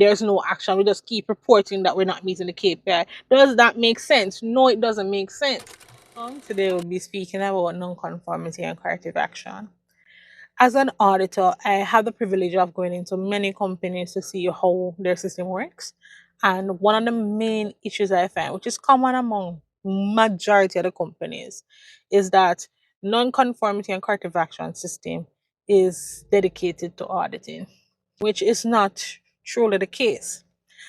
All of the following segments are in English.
there's no action. We just keep reporting that we're not meeting the KPI. Does that make sense? No, it doesn't make sense. Today we'll be speaking about non-conformity and corrective action. As an auditor, I have the privilege of going into many companies to see how their system works. And one of the main issues I find, which is common among majority of the companies, is that non-conformity and corrective action system is dedicated to auditing, which is not truly the case.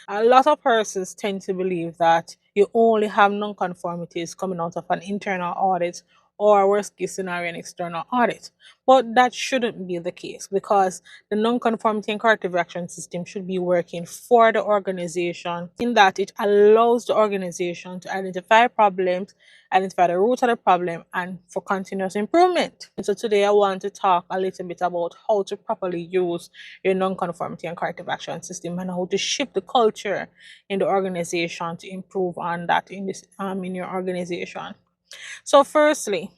A lot of persons tend to believe that you only have non-conformities coming out of an internal audit or worst case scenario an external audit. But that shouldn't be the case because the non-conformity and corrective action system should be working for the organization in that it allows the organization to identify problems, identify the root of the problem, and for continuous improvement. And so today I want to talk a little bit about how to properly use your non-conformity and corrective action system and how to shift the culture in the organization to improve on that in your organization. So firstly,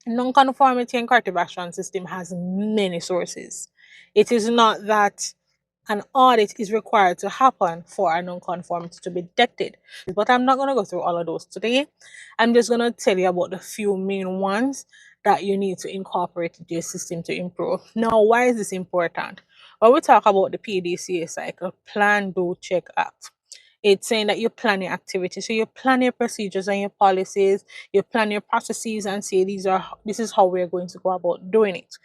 non-conformity and corrective action system has many sources. It is not that an audit is required to happen for a non-conformity to be detected. But I'm not going to go through all of those today. I'm just going to tell you about the few main ones that you need to incorporate into your system to improve. Now, why is this important? When we talk about the PDCA cycle, Plan, Do, Check, Act. It's saying that you plan your activities. So you plan your procedures and your policies, you plan your processes and say this is how we're going to go about doing it.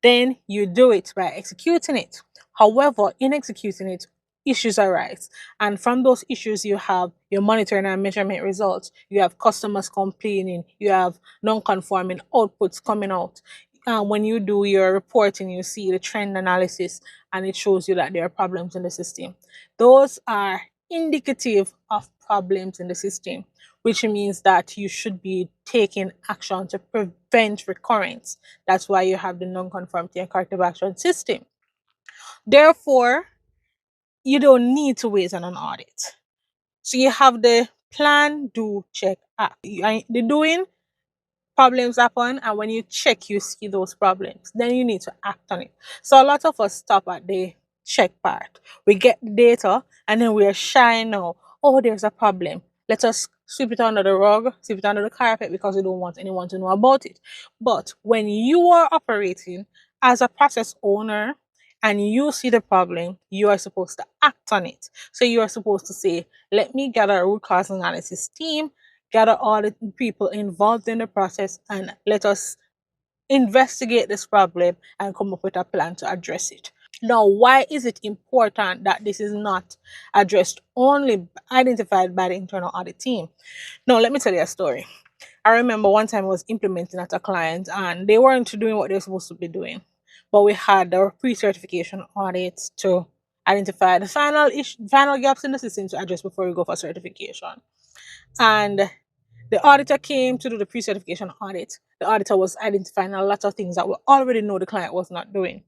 Then you do it by executing it. However, in executing it, issues arise. And from those issues, you have your monitoring and measurement results. You have customers complaining. You have non-conforming outputs coming out. When you do your reporting, you see the trend analysis and it shows you that there are problems in the system. Those are indicative of problems in the system, which means that you should be taking action to prevent recurrence. That's why you have the non-conformity and corrective action system. Therefore, you don't need to wait on an audit. So you have the plan, do, check, act. The doing, problems happen, and when you check, you see those problems. Then you need to act on it. So a lot of us stop at the check part. We get the data, and then we are shy now. Oh, there's a problem. Let us sweep it under the rug, sweep it under the carpet because we don't want anyone to know about it. But when you are operating as a process owner and you see the problem, you are supposed to act on it. So you are supposed to say, let me gather a root cause analysis team, gather all the people involved in the process, and let us investigate this problem and come up with a plan to address it. Now, why is it important that this is not addressed only identified by the internal audit team? Now, let me tell you a story. I remember one time I was implementing at a client and they weren't doing what they're supposed to be doing. But we had the pre-certification audits to identify the final gaps in the system to address before we go for certification. And the auditor came to do the pre-certification audit. The auditor was identifying a lot of things that we already know the client was not doing.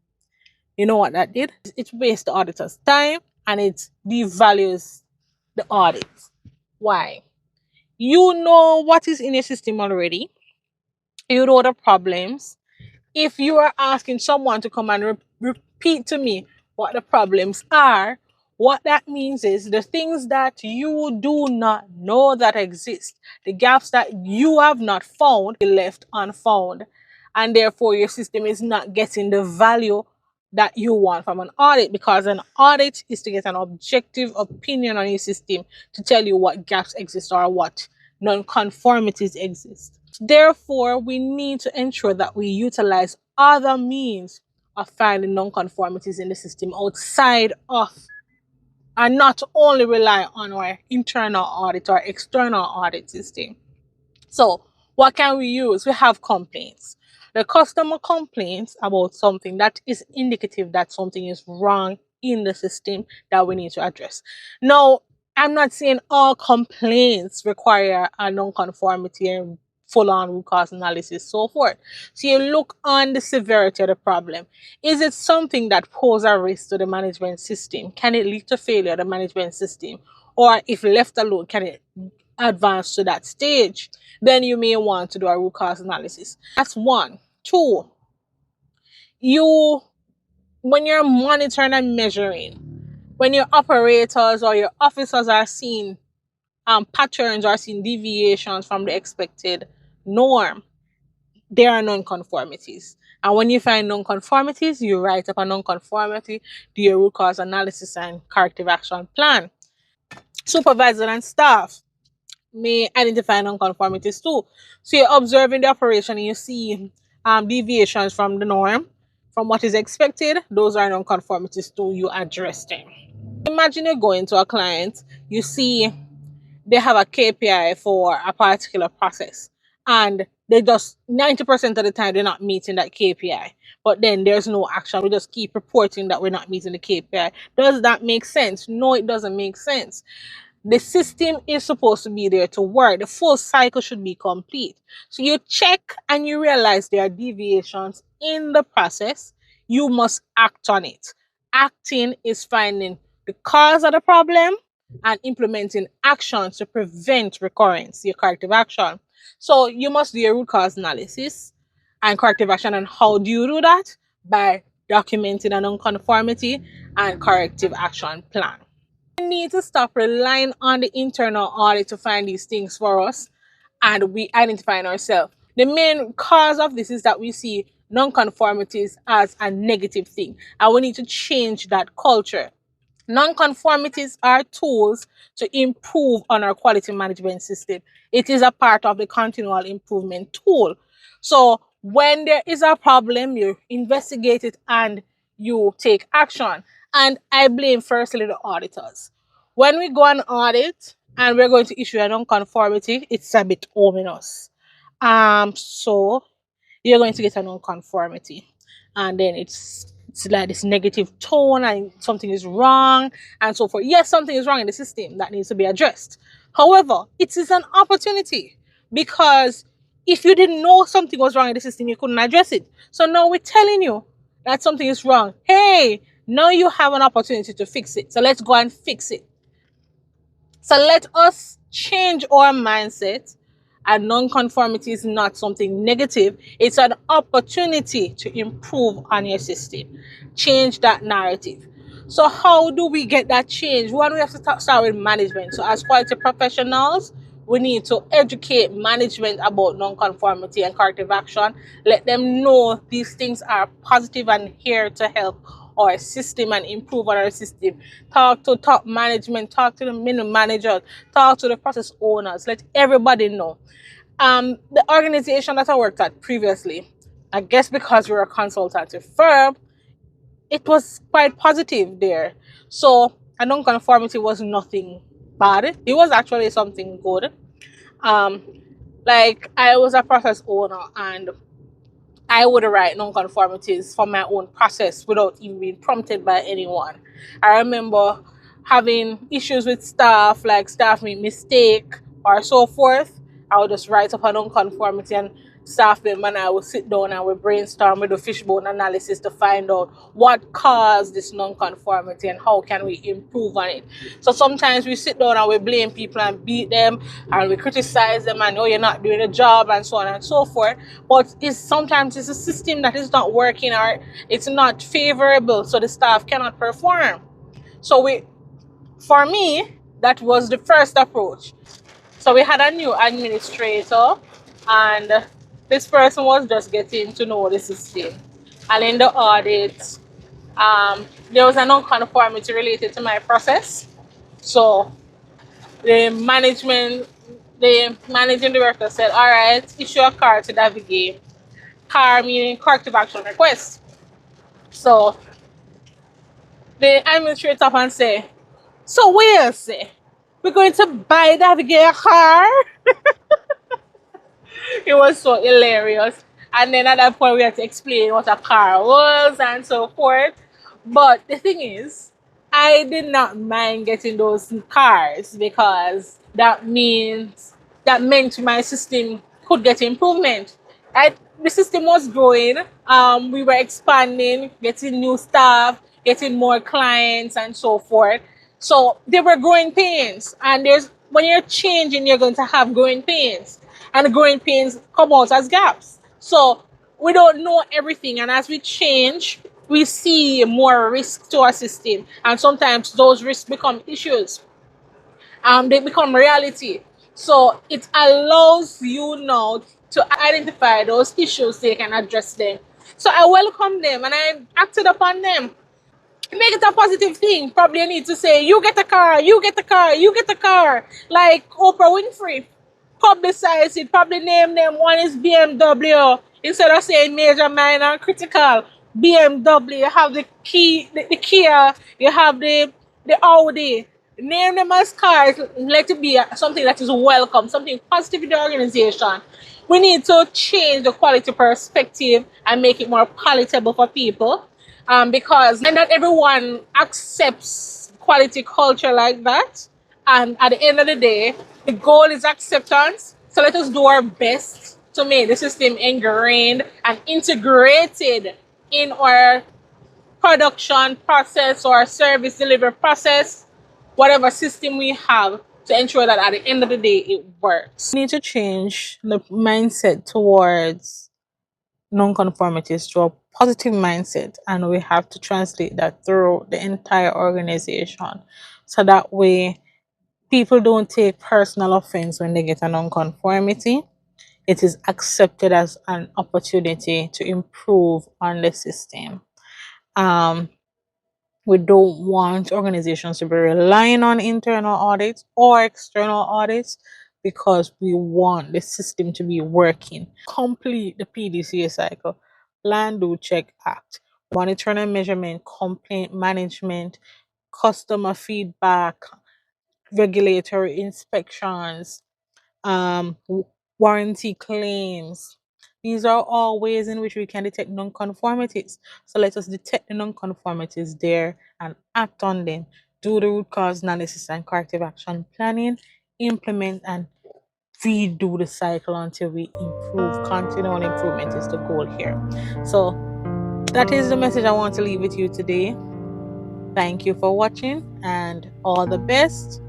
You know what that did? It wastes the auditor's time and it devalues the audit. Why? You know what is in your system already. You know the problems. If you are asking someone to come and repeat to me what the problems are, what that means is the things that you do not know that exist, the gaps that you have not found, be left unfound. And therefore, your system is not getting the value that you want from an audit, because an audit is to get an objective opinion on your system to tell you what gaps exist or what non-conformities exist. Therefore, we need to ensure that we utilize other means of finding non-conformities in the system outside of, and not only rely on our internal audit or external audit system. So what can we use? We have complaints. The customer complains about something that is indicative that something is wrong in the system that we need to address. Now, I'm not saying all complaints require a non-conformity and full-on root cause analysis, so forth. So you look on the severity of the problem. Is it something that poses a risk to the management system? Can it lead to failure of the management system? Or if left alone, can it advance to that stage? Then you may want to do a root cause analysis. That's one. Two, when you're monitoring and measuring, when your operators or your officers are seeing patterns or seeing deviations from the expected norm, there are nonconformities. And when you find nonconformities, you write up a nonconformity, do your root cause analysis and corrective action plan. Supervisor and staff may identify nonconformities too. So you're observing the operation and you see deviations from the norm, from what is expected. Those are nonconformities too. You address them. Imagine you're going to a client, you see they have a KPI for a particular process, and they just 90% of the time they're not meeting that KPI. But then there's no action. We just keep reporting that we're not meeting the KPI. Does that make sense? No, it doesn't make sense. The system is supposed to be there to work. The full cycle should be complete. So you check and you realize there are deviations in the process. You must act on it. Acting is finding the cause of the problem and implementing actions to prevent recurrence, your corrective action. So you must do your root cause analysis and corrective action. And how do you do that? By documenting a nonconformity and corrective action plan. We need to stop relying on the internal audit to find these things for us, and we identifying ourselves. The main cause of this is that we see nonconformities as a negative thing, and we need to change that culture. Nonconformities are tools to improve on our quality management system. It is a part of the continual improvement tool. So when there is a problem, you investigate it and you take action. And I blame firstly the auditors. When we go on audit and we're going to issue a nonconformity, it's a bit ominous. So you're going to get a nonconformity, and then it's like this negative tone and something is wrong and so forth. Yes, something is wrong in the system that needs to be addressed. However, it is an opportunity, because if you didn't know something was wrong in the system, you couldn't address it. So now we're telling you that something is wrong. Hey, now you have an opportunity to fix it. So let's go and fix it. So let us change our mindset. And nonconformity is not something negative. It's an opportunity to improve on your system. Change that narrative. So how do we get that change? One, we have to start with management. So as quality professionals, we need to educate management about nonconformity and corrective action. Let them know these things are positive and here to help our system and improve on our system. Talk to top management, talk to the middle managers, talk to the process owners. Let everybody know. The organization that I worked at previously, I guess because we're a consultative firm, it was quite positive there. So a nonconformity was nothing bad. It was actually something good. Um, like I was a process owner and I would write nonconformities for my own process without even being prompted by anyone. I remember having issues with staff, like staff make mistake or so forth. I would just write up a nonconformity, and staff member and I would sit down and we brainstorm with the fishbone analysis to find out what caused this nonconformity and how can we improve on it. So sometimes we sit down and we blame people and beat them and we criticize them and, oh, you're not doing a job and so on and so forth. But sometimes it's a system that is not working or it's not favorable, so the staff cannot perform. So for me, that was the first approach. So we had a new administrator, and this person was just getting to know the system. And in the audit, there was a nonconformity related to my process. So the managing director said, all right, issue a CAR to Davi-Gaye. CAR meaning corrective action request. So the administrator up and say, so we'll say, we're going to buy Davi-Gaye a car. It was so hilarious. And then at that point, we had to explain what a car was and so forth. But the thing is, I did not mind getting those cars because that meant my system could get improvement. The system was growing. We were expanding, getting new staff, getting more clients, and so forth. So there were growing pains, and when you're changing, you're going to have growing pains, and the growing pains come out as gaps. So we don't know everything, and as we change, we see more risk to our system, and sometimes those risks become issues. They become reality. So it allows you now to identify those issues so you can address them. So I welcome them and I acted upon them. Make it a positive thing. Probably you need to say, you get a car, you get a car, you get a car. Like Oprah Winfrey. Publicize it. Probably name them. One is BMW. Instead of saying major, minor, critical. BMW. You have the Kia. You have the Audi. Name them as cars. Let it be something that is welcome, something positive in the organization. We need to change the quality perspective and make it more palatable for people. Because not everyone accepts quality culture like that. And at the end of the day, the goal is acceptance. So let us do our best to make the system ingrained and integrated in our production process or service delivery process, whatever system we have, to ensure that at the end of the day it works. We need to change the mindset towards non-conformities to a positive mindset, and we have to translate that through the entire organization, so that way people don't take personal offense when they get a non-conformity. It is accepted as an opportunity to improve on the system. um, we don't want organizations to be relying on internal audits or external audits, because we want the system to be working. Complete the PDCA cycle: plan, do, check, act. Monitoring and measurement, complaint management, customer feedback, regulatory inspections, warranty claims. These are all ways in which we can detect non-conformities. So let us detect the non-conformities there and act on them. Do the root cause analysis and corrective action planning. Implement and redo the cycle until we improve. Continual improvement is the goal here. So that is the message I want to leave with you today. Thank you for watching and all the best.